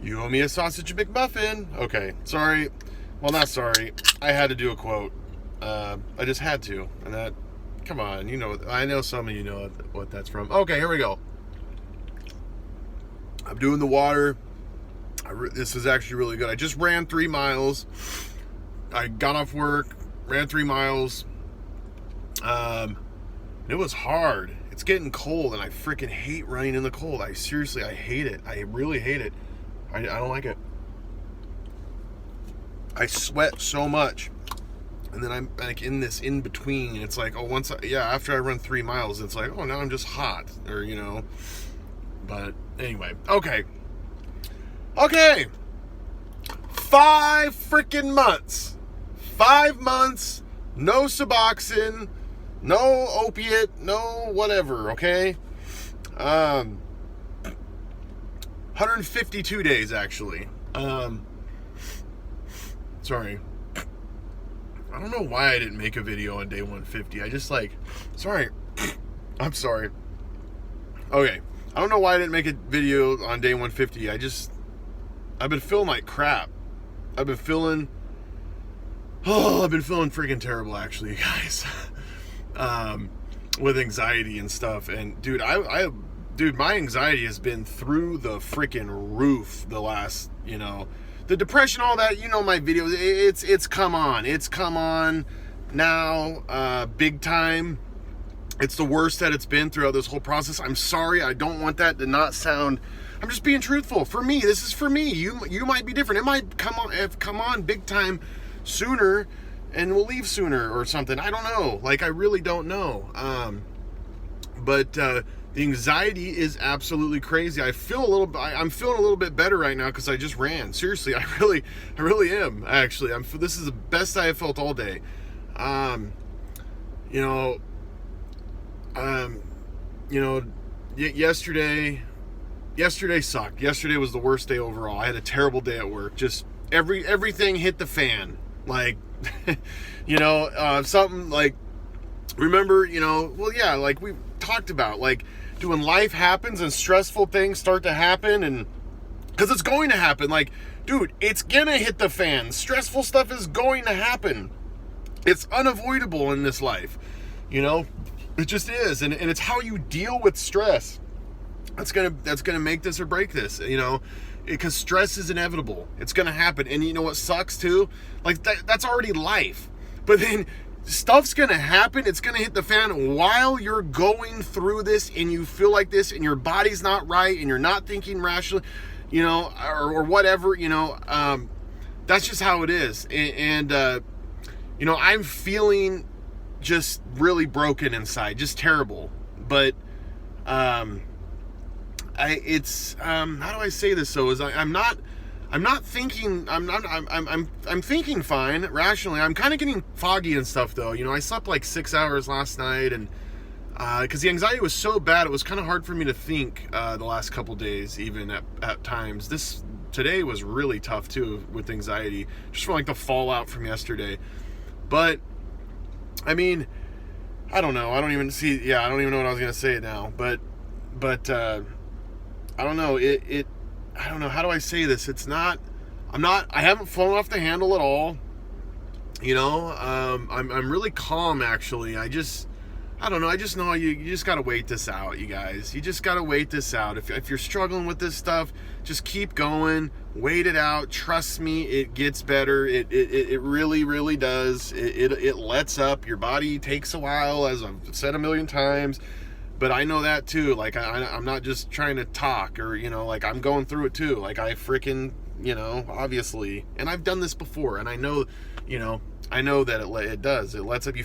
You owe me a sausage McMuffin. Okay, sorry. Well, not sorry. I had to do a quote. I just had to. And that, come on, you know, I know some of you know what that's from. Okay, here we go. I'm doing the water. This is actually really good. I just ran 3 miles. I got off work, ran 3 miles. It was hard. It's getting cold, and I freaking hate running in the cold. I hate it. I really hate it. I don't like it. I sweat so much, and then I'm like in this in between. It's like, oh, after I run 3 miles, it's like, oh, now I'm just hot, or you know. But anyway, okay. 5 freaking months. 5 months. No Suboxone. No opiate. No whatever. Okay. 152 days actually. Sorry. I don't know why I didn't make a video on day 150. I just sorry. I'm sorry. Okay. I don't know why I didn't make a video on day 150. I've been feeling like crap. I've been feeling freaking terrible actually, guys. With anxiety and stuff. And dude, my anxiety has been through the freaking roof the last, you know, the depression, all that, you know, my videos, it's come on now, big time. It's the worst that it's been throughout this whole process. I'm sorry. I don't want that to not sound, I'm just being truthful. For me, this is for me. You might be different. It might come on big time sooner and we'll leave sooner or something. I don't know. Like, I really don't know. But the anxiety is absolutely crazy. I'm feeling a little bit better right now because I just ran. Seriously, I really am. Actually, this is the best I have felt all day. Yesterday sucked. Yesterday was the worst day overall. I had a terrible day at work. Just everything hit the fan. Like, something like, remember, like we talked about, like, when life happens and stressful things start to happen, and because it's going to happen, like, dude, it's gonna hit the fan. Stressful stuff is going to happen. It's unavoidable in this life, it just is. And it's how you deal with stress that's gonna make this or break this, because stress is inevitable. It's gonna happen. And you know what sucks too? Like, that's already life. But then stuff's gonna happen. It's gonna hit the fan while you're going through this, and you feel like this, and your body's not right, and you're not thinking rationally, or whatever. That's just how it is. And I'm feeling just really broken inside, just terrible. But how do I say this? So I'm thinking fine rationally. I'm kind of getting foggy and stuff though. I slept like 6 hours last night, and because the anxiety was so bad, it was kind of hard for me to think the last couple days, even at times. Today was really tough too with anxiety, just from like the fallout from yesterday. But I mean, I don't know. I don't even know what I was gonna say now. But I don't know. I don't know. How do I say this? I haven't flown off the handle at all. I'm really calm actually. I don't know. I just know you just gotta wait this out, you guys. You just gotta wait this out. If you're struggling with this stuff, just keep going. Wait it out. Trust me, it gets better. It really, really does. It lets up. Your body takes a while, as I've said a million times. But I know that too. Like, I'm not just trying to talk, or, like, I'm going through it too. Like, I freaking, obviously. And I've done this before, and I know that it does. It lets up. I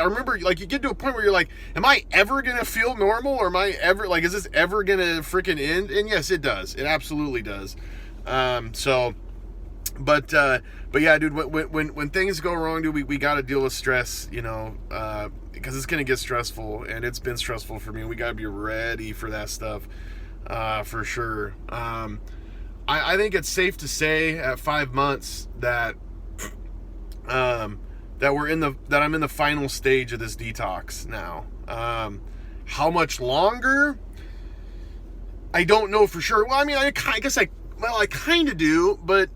remember, like, you get to a point where you're like, am I ever going to feel normal? Or am I ever, like, is this ever going to freaking end? And yes, it does. It absolutely does. But yeah, dude, when things go wrong, dude, we got to deal with stress, because it's going to get stressful, and it's been stressful for me. We got to be ready for that stuff, for sure. I think it's safe to say at 5 months that I'm in the final stage of this detox now. How much longer? I don't know for sure. Well, I mean, I guess Well, I kind of do, but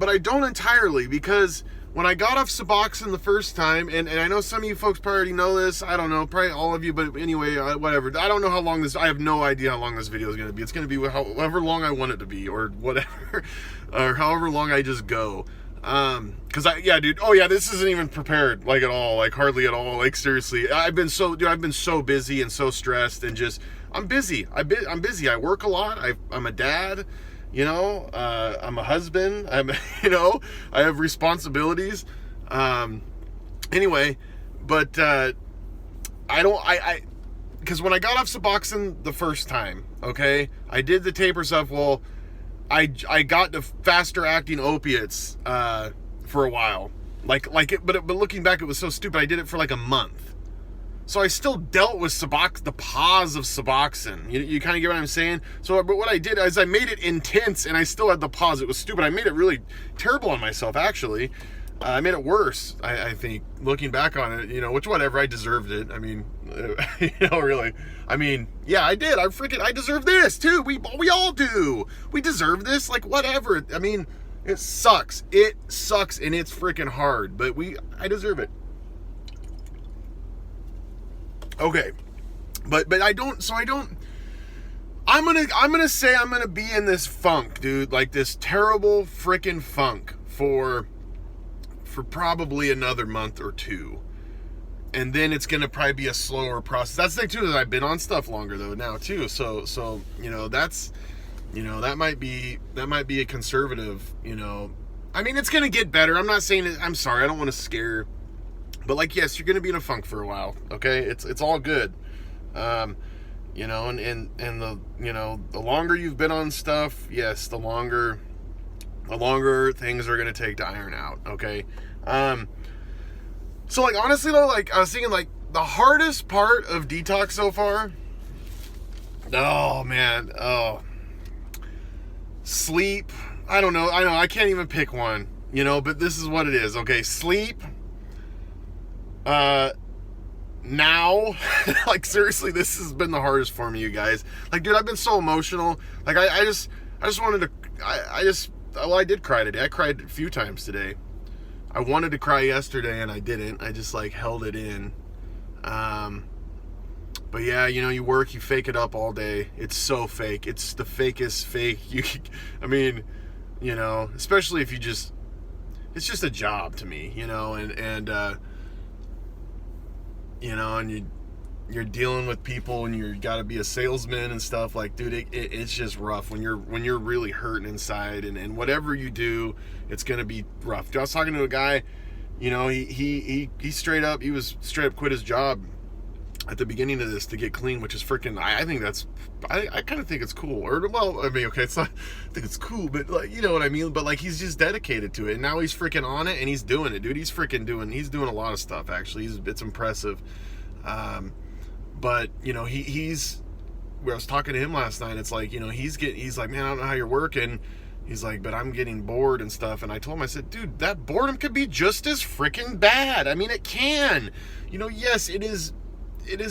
I don't entirely, because when I got off Suboxone the first time, and I know some of you folks probably already know this, I don't know, probably all of you, but anyway, whatever. I don't know how long I have no idea how long this video is going to be. It's going to be however long I want it to be, or whatever, or however long I just go. Cause this isn't even prepared, like, at all, like, hardly at all, like, seriously. I've been so busy and so stressed, and just, I'm busy. I'm busy. I work a lot. I'm a dad. I'm a husband. I have responsibilities. Anyway, but because when I got off Suboxone the first time, okay, I did the taper stuff. Well, I got the faster acting opiates for a while, but looking back, it was so stupid. I did it for like a month. So I still dealt with the pause of Suboxone. You kind of get what I'm saying? So, but what I did is I made it intense, and I still had the pause. It was stupid. I made it really terrible on myself, actually. I made it worse, I think, looking back on it, which, whatever, I deserved it. I mean, really. I mean, yeah, I did. I deserve this, too. We all do. We deserve this, like, whatever. I mean, it sucks. It sucks, and it's freaking hard, but I deserve it. Okay, but I'm gonna say I'm gonna be in this funk, dude, like this terrible freaking funk for probably another month or two, and then it's gonna probably be a slower process. That's the thing too, is I've been on stuff longer though now too, so that's, that might be a conservative, I mean, it's gonna get better. I'm not saying it. I'm sorry, I don't want to scare. But, like, yes, you're going to be in a funk for a while, okay? It's all good. And the, the longer you've been on stuff, yes, the longer things are going to take to iron out, okay? So, like, honestly, though, like, I was thinking, like, the hardest part of Detox so far, oh, man, sleep. I don't know, I can't even pick one, but this is what it is, okay? Sleep. Now, like, seriously, this has been the hardest for me, you guys. Like, dude, I've been so emotional. Like, I just wanted to, I did cry today. I cried a few times today. I wanted to cry yesterday, and I didn't. I just, like, held it in. But yeah, you work, you fake it up all day. It's so fake. It's the fakest fake. Especially if it's just a job to me, and you're dealing with people, and you got to be a salesman and stuff. Like, dude, it's just rough when you're really hurting inside, and whatever you do, it's gonna be rough. I was talking to a guy, he straight up quit his job at the beginning of this to get clean, which is freaking, I think that's, I kind of think it's cool. Or, well, I mean, okay, it's not, I think it's cool, but, like, you know what I mean? But, like, he's just dedicated to it, and now he's freaking on it, and he's doing it, dude. He's doing a lot of stuff, actually. It's impressive. But, he's, where I was talking to him last night, it's like, he's like, man, I don't know how you're working. He's like, but I'm getting bored and stuff. And I told him, I said, dude, that boredom could be just as freaking bad. I mean, it can. Yes, it is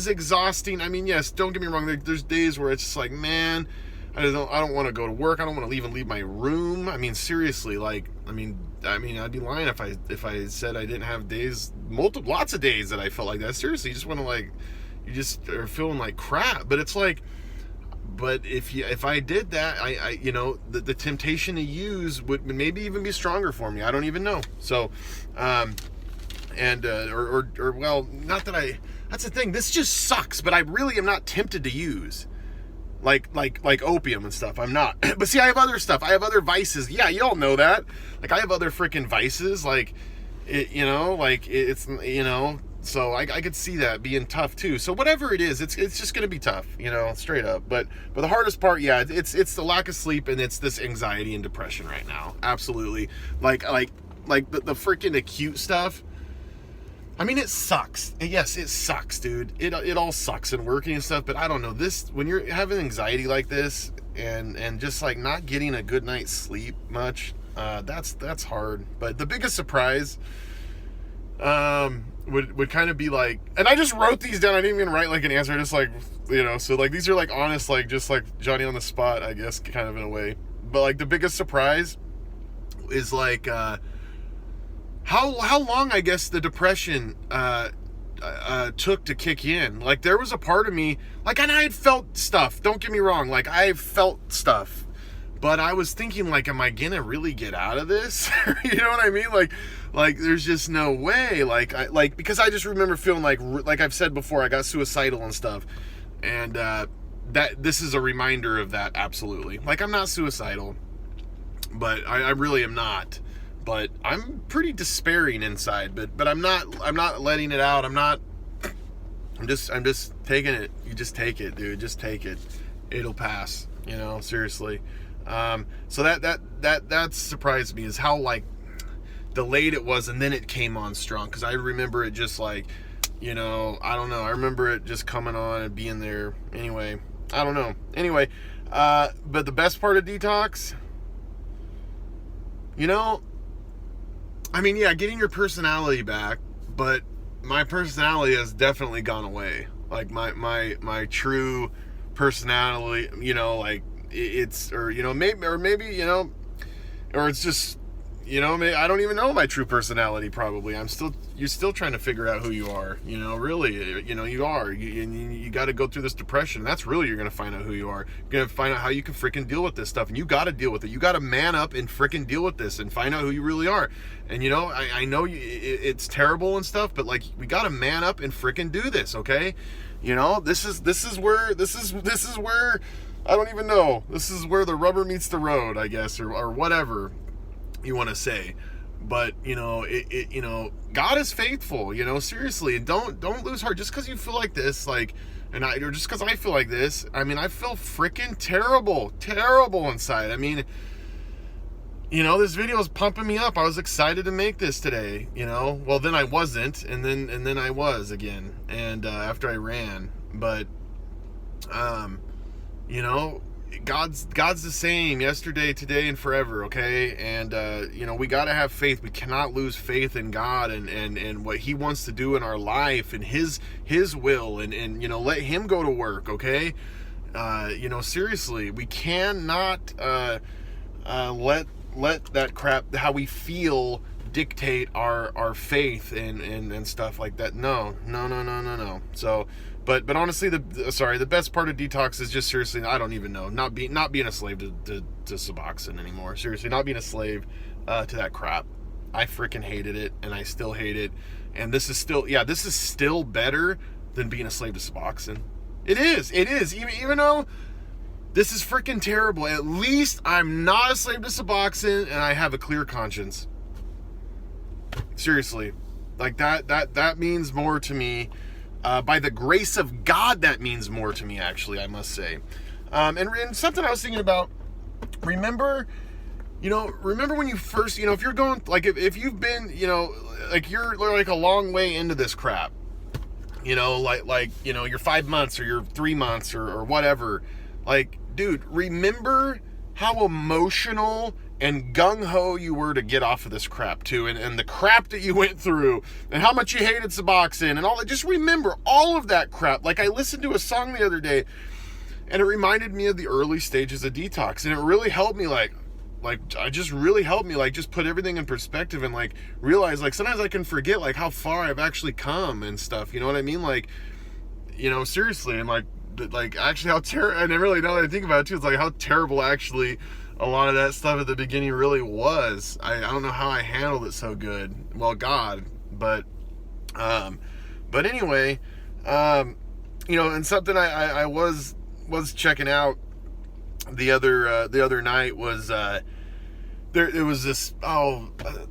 exhausting. I mean, yes, don't get me wrong. There's days where it's just like, man, I don't want to go to work. I don't want to even leave my room. I mean, seriously, like, I mean, I'd be lying if I said I didn't have days, lots of days that I felt like that. Seriously, you just want to, like, you just are feeling like crap. But it's like, but if I did that, the temptation to use would maybe even be stronger for me. I don't even know. So, well, not that that's the thing. This just sucks, but I really am not tempted to use like opium and stuff. I'm not. But see, I have other stuff. I have other vices. Yeah, you all know that. Like, I have other freaking vices. Like, so I could see that being tough too. So whatever it is, it's just gonna be tough, straight up. But the hardest part, yeah, it's the lack of sleep, and it's this anxiety and depression right now. Absolutely. Like the freaking acute stuff. I mean, it sucks. Yes, it sucks, dude. It all sucks and working and stuff. But I don't know, this, when you're having anxiety like this, and just like not getting a good night's sleep much, that's hard. But the biggest surprise would kind of be like, and I just wrote these down. I didn't even write like an answer. I just like, so like these are like honest, like just like Johnny on the spot, I guess, kind of in a way. but like the biggest surprise is like how long I guess the depression took to kick in. Like there was a part of me, like, and I had felt stuff, don't get me wrong, like I felt stuff, but I was thinking, like, am I gonna really get out of this? You know what I mean? Like there's just no way. Like because I just remember feeling like I've said before, I got suicidal and stuff, and that this is a reminder of that. Absolutely. Like, I'm not suicidal, but I really am not. But I'm pretty despairing inside. But I'm not letting it out. I'm just taking it. You just take it, dude. Just take it. It'll pass. You know, seriously. So that surprised me, is how like delayed it was, and then it came on strong. Because I remember it just like, you know, I don't know. I remember it just coming on and being there. Anyway, I don't know. Anyway, but the best part of Detox, you know, I mean, yeah, getting your personality back, but my personality has definitely gone away. Like my true personality, you know, like it's, or, you know, maybe, you know, or it's just, you know, maybe, I don't even know my true personality. Probably you're still trying to figure out who you are, you know, really, you know, you are, you got to go through this depression. That's really, you're going to find out who you are. You're going to find out how you can freaking deal with this stuff, and you got to deal with it. You got to man up and freaking deal with this and find out who you really are. And, you know, I know it's terrible and stuff, but like, we got to man up and freaking do this. Okay. You know, this is where I don't even know. This is where the rubber meets the road, I guess, or whatever you want to say. But, you know, you know, God is faithful, you know, seriously. And don't lose heart just because you feel like this, like, or just because I feel like this. I mean, I feel freaking terrible inside. I mean, you know, this video is pumping me up. I was excited to make this today, you know. Well, then I wasn't, and then I was again, and after I ran. But you know, God's the same yesterday, today, and forever. Okay, and you know, we got to have faith. We cannot lose faith in God and what He wants to do in our life, and His will, and you know, let Him go to work. Okay, you know, seriously, we cannot let that crap, how we feel, dictate our faith and stuff like that. No. So, but honestly, the best part of Detox is just, seriously, I don't even know, not being a slave to Suboxone anymore. Seriously, not being a slave to that crap. I freaking hated it, and I still hate it. And this is still better than being a slave to Suboxone. It is. Even though this is freaking terrible, at least I'm not a slave to Suboxone, and I have a clear conscience. Seriously, like that means more to me. By the grace of God, that means more to me, actually, I must say. And something I was thinking about, remember when you first, you know, if you're going, like, if you've been, you know, like, you're like a long way into this crap, you know, like, you know, you're 5 months or you're 3 months or whatever. Like, dude, remember how emotional and gung-ho you were to get off of this crap too, and the crap that you went through, and how much you hated Suboxone and all that. Just remember all of that crap. Like, I listened to a song the other day, and it reminded me of the early stages of Detox, and it really helped me, just put everything in perspective, and like realize, like, sometimes I can forget like how far I've actually come and stuff, you know what I mean? Like, you know, seriously, and like actually how terrible, and I really, now that I think about it too, it's like how terrible actually a lot of that stuff at the beginning really was. I don't know how I handled it so good. Well, God, but anyway, you know, and something I was checking out the other night was it was this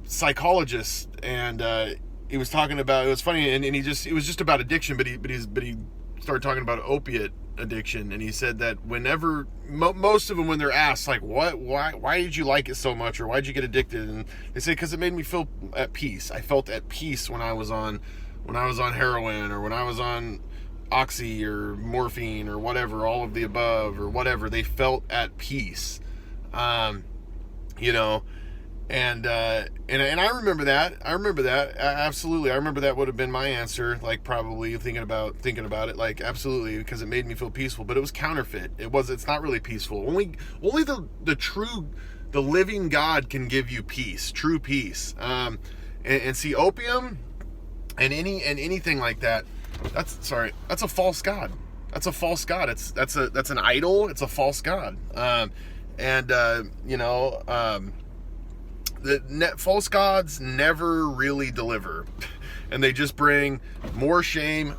psychologist, and he was talking about, it was funny, and it was just about addiction, but he started talking about opiate addiction, and he said that whenever most of them, when they're asked like, why did you like it so much, or why did you get addicted, and they say, because it made me feel at peace. I felt at peace when I was on heroin, or when I was on oxy or morphine or whatever, all of the above or whatever. They felt at peace, you know. And I remember that. Absolutely. I remember that would have been my answer. Like, probably thinking about it. Like, absolutely, because it made me feel peaceful. But it was counterfeit. It's not really peaceful. Only the true, the living God can give you peace, true peace. And see, opium and anything like that. That's a false god. That's a false god. That's an idol. It's a false god. The false gods never really deliver, and they just bring more shame.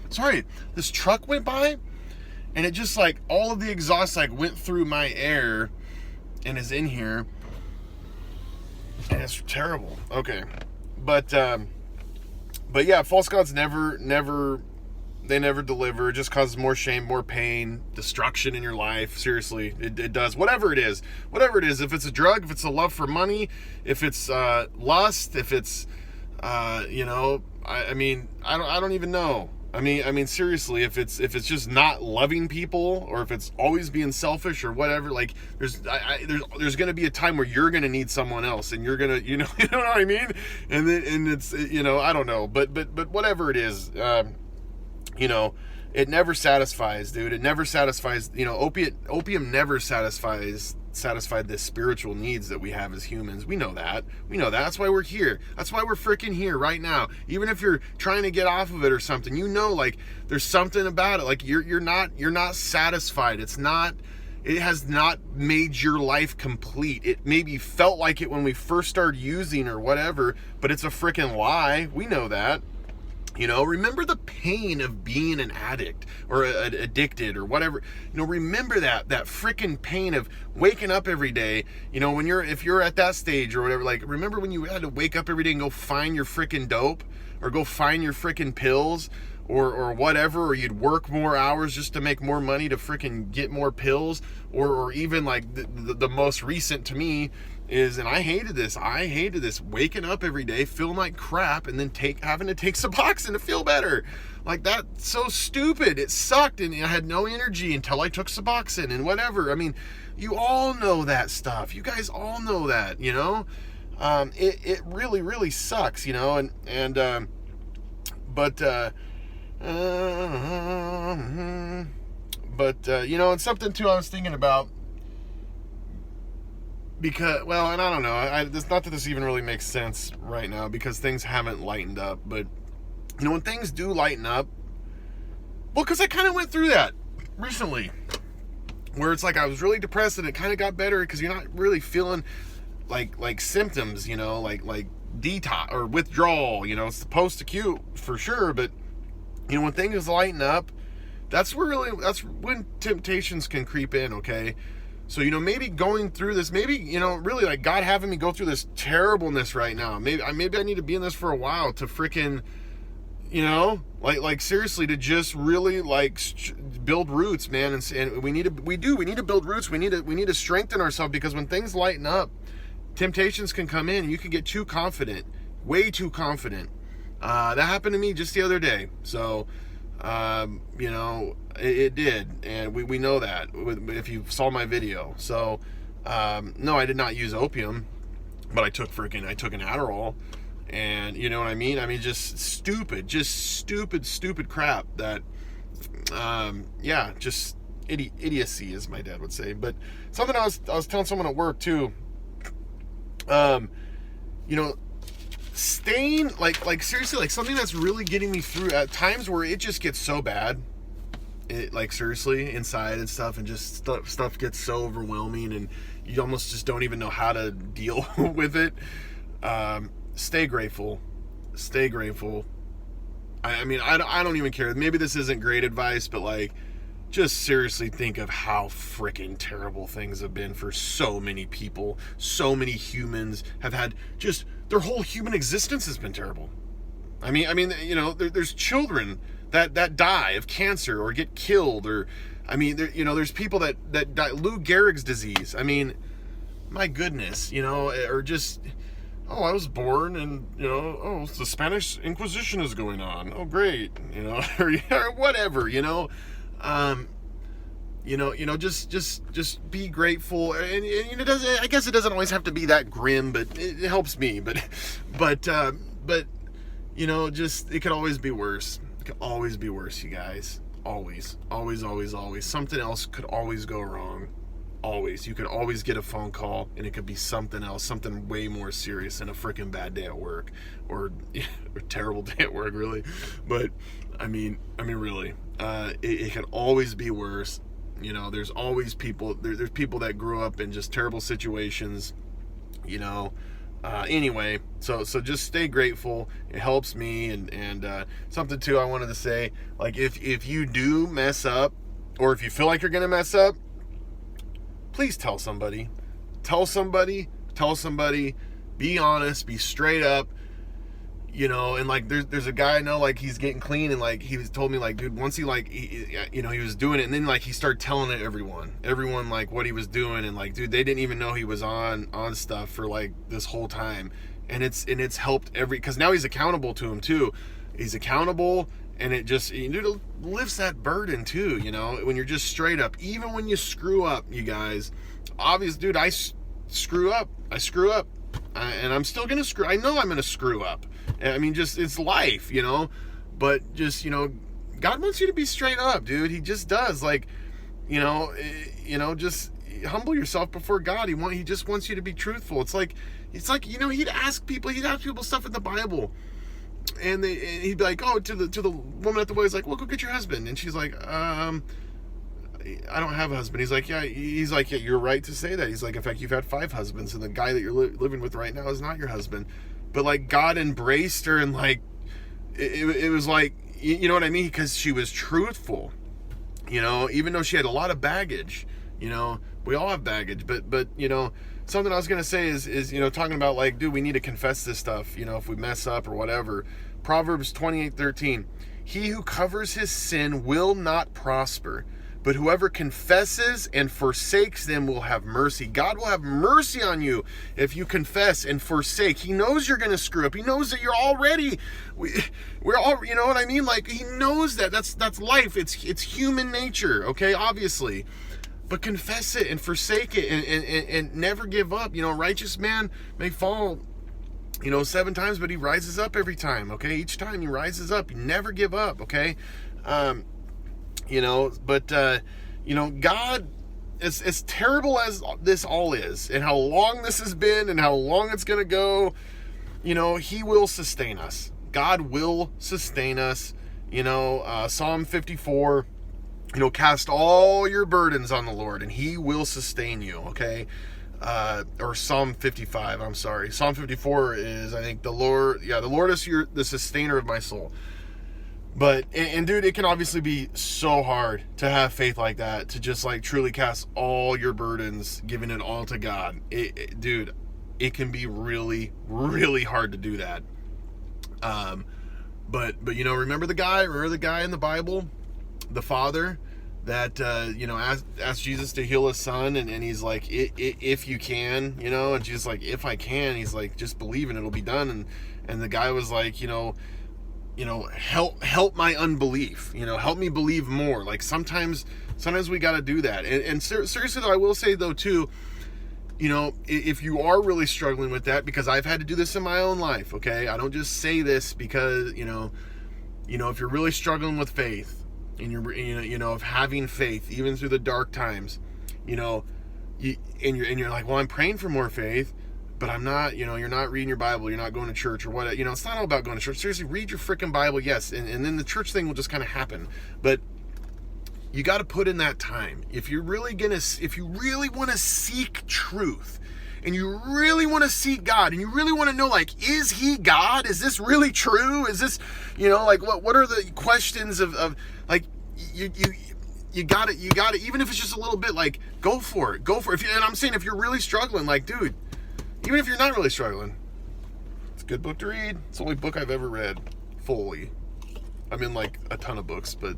Sorry, this truck went by, and it just like all of the exhaust like went through my air, and is in here, and it's terrible. Okay, but yeah, false gods never deliver. It just causes more shame, more pain, destruction in your life. Seriously, it does. Whatever it is, if it's a drug, if it's a love for money, if it's lust, if it's I don't even know. I mean seriously, if it's just not loving people, or if it's always being selfish or whatever, like there's going to be a time where you're going to need someone else, and you're going to, you know what I mean? And it's, I don't know, but whatever it is, it never satisfies, dude. It never satisfies. Opium never satisfied the spiritual needs that we have as humans. We know that. That's why we're here. That's why we're freaking here right now. Even if you're trying to get off of it or something, like there's something about it. Like you're not satisfied. It has not made your life complete. It maybe felt like it when we first started using or whatever, but it's a freaking lie. We know that. Remember the pain of being an addict or addicted or whatever. Remember that freaking pain of waking up every day. If you're at that stage or whatever, like, remember when you had to wake up every day and go find your freaking dope, or go find your freaking pills, or whatever, or you'd work more hours just to make more money to freaking get more pills, or even like the most recent to me is, and I hated this, waking up every day feeling like crap, and then having to take Suboxone to feel better. Like, that's so stupid. It sucked, and I had no energy until I took Suboxone and whatever. I mean, you all know that stuff. You guys all know that, it really, really sucks, and something too I was thinking about, because, well, and I don't know, it's not that this even really makes sense right now, because things haven't lightened up, but, when things do lighten up, well, because I kind of went through that recently, where it's like I was really depressed, and it kind of got better, because you're not really feeling like symptoms, like detox or withdrawal, it's the post-acute for sure, but, when things lighten up, that's when temptations can creep in, okay? So, maybe going through this, maybe, really like God having me go through this terribleness right now. Maybe I need to be in this for a while to freaking, like seriously, to just really like build roots, man. And we need to build roots. We need to strengthen ourselves, because when things lighten up, temptations can come in and you can get too confident, way too confident. That happened to me just the other day. So, it did, and we know that if you saw my video. So, no, I did not use opium, but I took an Adderall, and you know what I mean? I mean, just stupid crap that, just idiocy, as my dad would say. But something I was telling someone at work too, staying like seriously, like something that's really getting me through at times where it just gets so bad, it like seriously inside and stuff, and just stuff gets so overwhelming, and you almost just don't even know how to deal with it. Stay grateful. I mean, I don't even care. Maybe this isn't great advice, but like, just seriously think of how freaking terrible things have been for so many people. So many humans have had, just their whole human existence has been terrible. I mean, there's children that die of cancer or get killed, or, I mean, there's people that die, Lou Gehrig's disease. I mean, my goodness, or just, oh, I was born and, the Spanish Inquisition is going on. Oh, great, or whatever, just be grateful, and it doesn't. I guess it doesn't always have to be that grim, but it helps me. But just it could always be worse. It could always be worse, you guys. Always. Something else could always go wrong. Always. You could always get a phone call, and it could be something else, something way more serious than a freaking bad day at work, or a terrible day at work, really. But I mean, really, it could always be worse. There's always people. There's people that grew up in just terrible situations. Anyway, so just stay grateful. It helps me, and something too I wanted to say, like if you do mess up, or if you feel like you're gonna mess up, please tell somebody. Be honest, be straight up. And like there's a guy I know, like he's getting clean, and like he was told me, like, dude, once he was doing it, and then like he started telling it everyone like what he was doing, and like, dude, they didn't even know he was on stuff for like this whole time, and it's helped because now he's accountable to him too. He's accountable, and it just, it lifts that burden too, when you're just straight up. Even when you screw up, you guys, obvious, dude, I screw up, and I'm still gonna screw. I know I'm gonna screw up. I mean, just, it's life, but just, God wants you to be straight up, dude. He just does. Like, just humble yourself before God. He just wants you to be truthful. It's like, he'd ask people stuff in the Bible, and he'd be like, oh, to the woman at the well, he's like, well, go get your husband. And she's like, I don't have a husband. He's like, yeah, you're right to say that. He's like, in fact, you've had 5 husbands, and the guy that you're living with right now is not your husband. But like, God embraced her, and like it was like, you know what I mean, because she was truthful, even though she had a lot of baggage. We all have baggage, but something I was gonna say is talking about, like, dude, we need to confess this stuff, if we mess up or whatever. Proverbs 28:13, he who covers his sin will not prosper, but whoever confesses and forsakes them will have mercy. God will have mercy on you if you confess and forsake. He knows you're going to screw up. He knows that you're already, we're all, you know what I mean? Like, he knows that. That's life. It's human nature, okay, obviously. But confess it and forsake it, and never give up. Righteous man may fall, 7 times, but he rises up every time, okay? Each time he rises up. You never give up, okay? God, as terrible as this all is, and how long this has been, and how long it's going to go, he will sustain us. God will sustain us. Psalm 54, cast all your burdens on the Lord, and he will sustain you, okay? Or Psalm 55, I'm sorry. Psalm 54 is, I think, the Lord is the sustainer of my soul. But, and dude, it can obviously be so hard to have faith like that, to just like truly cast all your burdens, giving it all to God. Dude, it can be really, really hard to do that. But remember the guy in the Bible, the father that, asked Jesus to heal his son, and he's like, if you can, and Jesus like, if I can, he's like, just believe and it'll be done. And the guy was like, help my unbelief, help me believe more. Like, sometimes we got to do that. And seriously though, I will say though too, if you are really struggling with that, because I've had to do this in my own life, okay? I don't just say this because, if you're really struggling with faith, and you're, of having faith, even through the dark times, you're like, well, I'm praying for more faith, but I'm not, you're not reading your Bible, you're not going to church or what, it's not all about going to church. Seriously, read your freaking Bible, yes, and then the church thing will just kind of happen. But you got to put in that time. If you really want to seek truth, and you really want to seek God, and you really want to know, like, is he God? Is this really true? Is this, like, what are the questions of like, you got it, even if it's just a little bit, like, go for it. And I'm saying, if you're really struggling, like, dude, even if you're not really struggling, it's a good book to read. It's the only book I've ever read fully. I'm in, like, a ton of books, but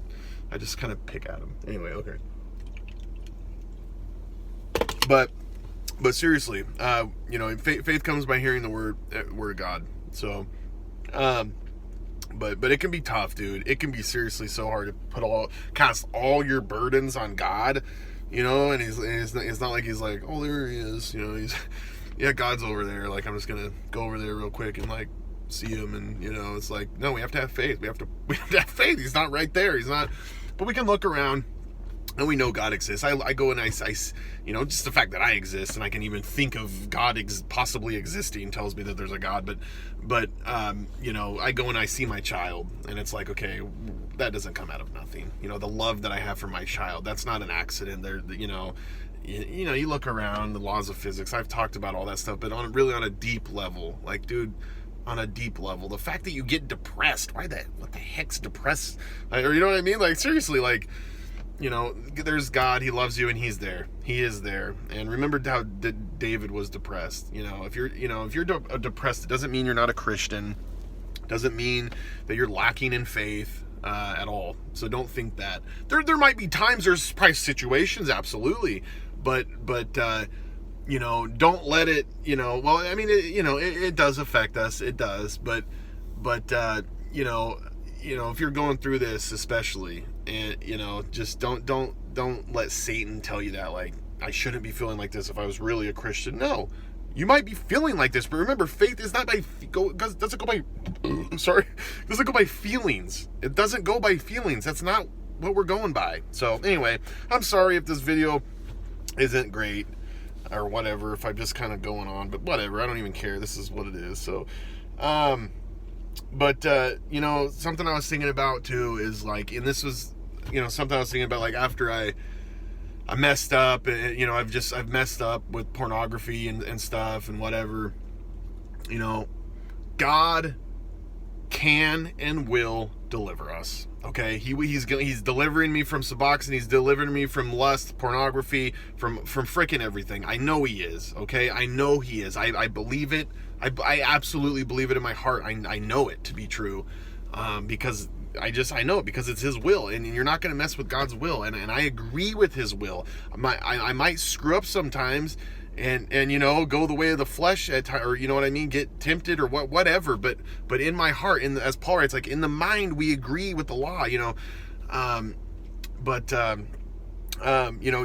I just kind of pick at them. Anyway, okay. But seriously, faith comes by hearing the word of God. So, But it can be tough, dude. It can be seriously so hard to cast all your burdens on God, and it's not like he's like, oh, there he is, he's yeah, God's over there, like I'm just gonna go over there real quick and like see him, and it's like, no, we have to have faith. We have to have faith. He's not right there. He's not. But we can look around and we know God exists. I go and I just the fact that I exist and I can even think of God possibly existing tells me that there's a God. But I go and I see my child, and it's like, okay, that doesn't come out of nothing. The love that I have for my child, that's not an accident. You look around, the laws of physics. I've talked about all that stuff, but on a deep level, like, dude, on a deep level, the fact that you get depressed, what the heck's depressed? Or you know what I mean? Like, seriously, like, there's God, he loves you, and he's there. He is there. And remember how David was depressed. If you're depressed, it doesn't mean you're not a Christian. It doesn't mean that you're lacking in faith at all. So don't think that. There might be times, there's probably situations, absolutely. But don't let it, well, I mean, it does affect us. It does. But if you're going through this, especially, and just don't let Satan tell you that, like, I shouldn't be feeling like this if I was really a Christian. No, you might be feeling like this, but remember, faith is not doesn't go by feelings. It doesn't go by feelings. That's not what we're going by. So anyway, I'm sorry if this video isn't great or whatever, if I'm just kind of going on, but whatever, I don't even care. This is what it is. So but something I was thinking about too is like, and this was something I was thinking about, like, after I messed up, and I've messed up with pornography and stuff and whatever. God can and will deliver us. Okay, he's delivering me from Suboxone. He's delivering me from lust, pornography, from freaking everything. I know he is. Okay, I know he is. I believe it. I absolutely believe it in my heart. I know it to be true, because I know it, because it's his will, and you're not going to mess with God's will, and I agree with his will. I might screw up sometimes, and go the way of the flesh at times, or what I mean, get tempted or whatever, but in my heart, as Paul writes, like, in the mind we agree with the law,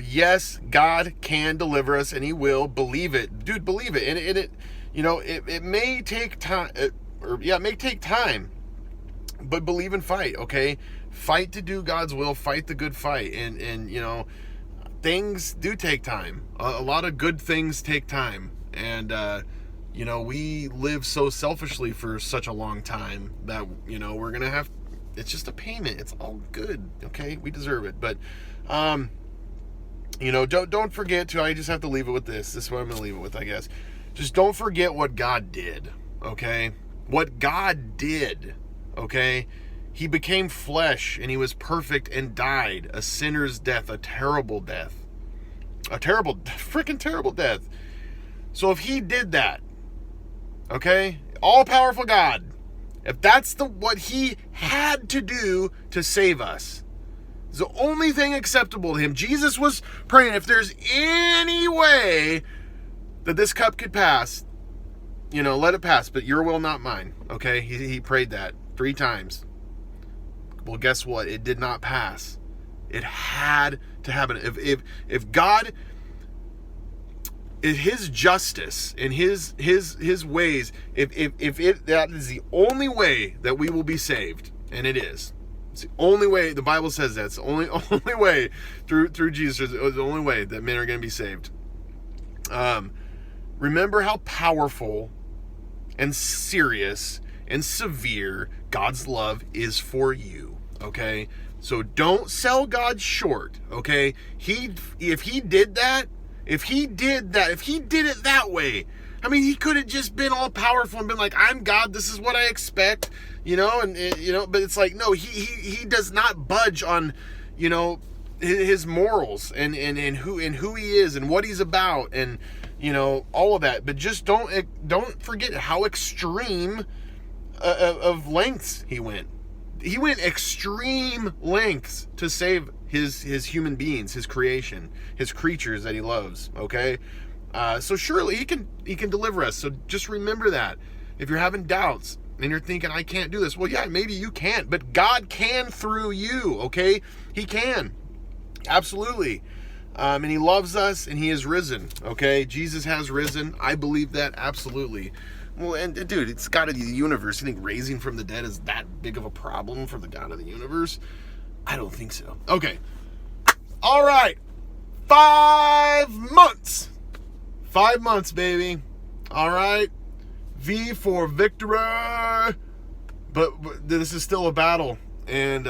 yes, God can deliver us, and he will. Believe it, dude, believe it. And it may take time, it may take time, but believe and fight. Okay, fight to do God's will, fight the good fight, and things do take time. A lot of good things take time, and we live so selfishly for such a long time that we're gonna have. It's just a payment. It's all good. Okay, we deserve it. But don't forget to. I just have to leave it with this. This is what I'm gonna leave it with, I guess. Just don't forget what God did. Okay, what God did. Okay. He became flesh, and he was perfect and died a sinner's death, a terrible death. A terrible, freaking terrible death. So if he did that, okay, all-powerful God, if that's what he had to do to save us, it's the only thing acceptable to him. Jesus was praying, if there's any way that this cup could pass, let it pass, but your will, not mine. Okay, he prayed that 3 times. Well, guess what? It did not pass. It had to happen. If God, his justice and his ways, if that is the only way that we will be saved, and it is. It's the only way. The Bible says that. It's the only way through Jesus. It's the only way that men are going to be saved. Remember how powerful and serious and severe God's love is for you. Okay, so don't sell God short. Okay, if he did it that way, I mean, he could have just been all powerful and been like, I'm God, this is what I expect, but it's like, no, he does not budge on, his morals and who he is and what he's about, and all of that. But just don't forget how extreme of lengths he went. He went extreme lengths to save his human beings, his creation, his creatures that he loves. Okay, so surely he can deliver us. So just remember that. If you're having doubts, And you're thinking, I can't do this. Well, yeah, maybe you can't, but God can through you, okay? He can. Absolutely. And he loves us, and he is risen, okay? Jesus has risen. I believe that, absolutely. Well, and dude, it's God of the universe. You think raising from the dead is that big of a problem for the God of the universe? I don't think so. Okay. All right. 5 months. 5 months, baby. All right. V for victory. But this is still a battle. And,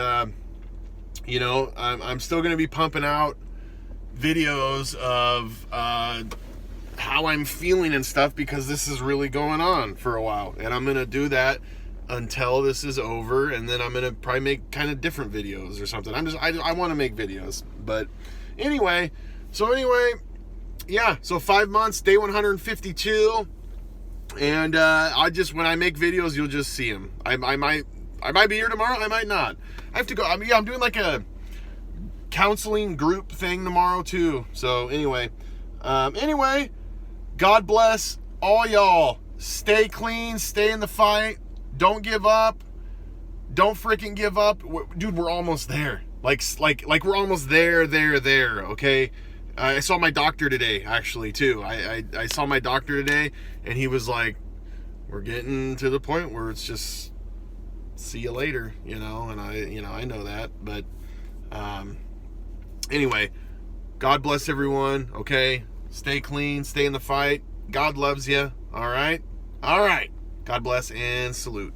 you know, I'm still going to be pumping out videos of how I'm feeling and stuff, because this is really going on for a while. And I'm going to do that until this is over. And then I'm going to probably make kind of different videos or something. I want to make videos. But anyway, yeah, so 5 months, day 152. And when I make videos, you'll just see them. I might be here tomorrow, I might not. I have to go. I'm doing like a counseling group thing tomorrow too. So anyway, God bless all y'all. Stay clean, stay in the fight. Don't give up. Don't freaking give up. Dude, we're almost there. Like we're almost there, okay? I saw my doctor today, actually, too. I saw my doctor today, and he was like, we're getting to the point where it's just see you later, you know, and I know that, but anyway, God bless everyone, okay? Stay clean, stay in the fight. God loves you, all right? All right. God bless and salute.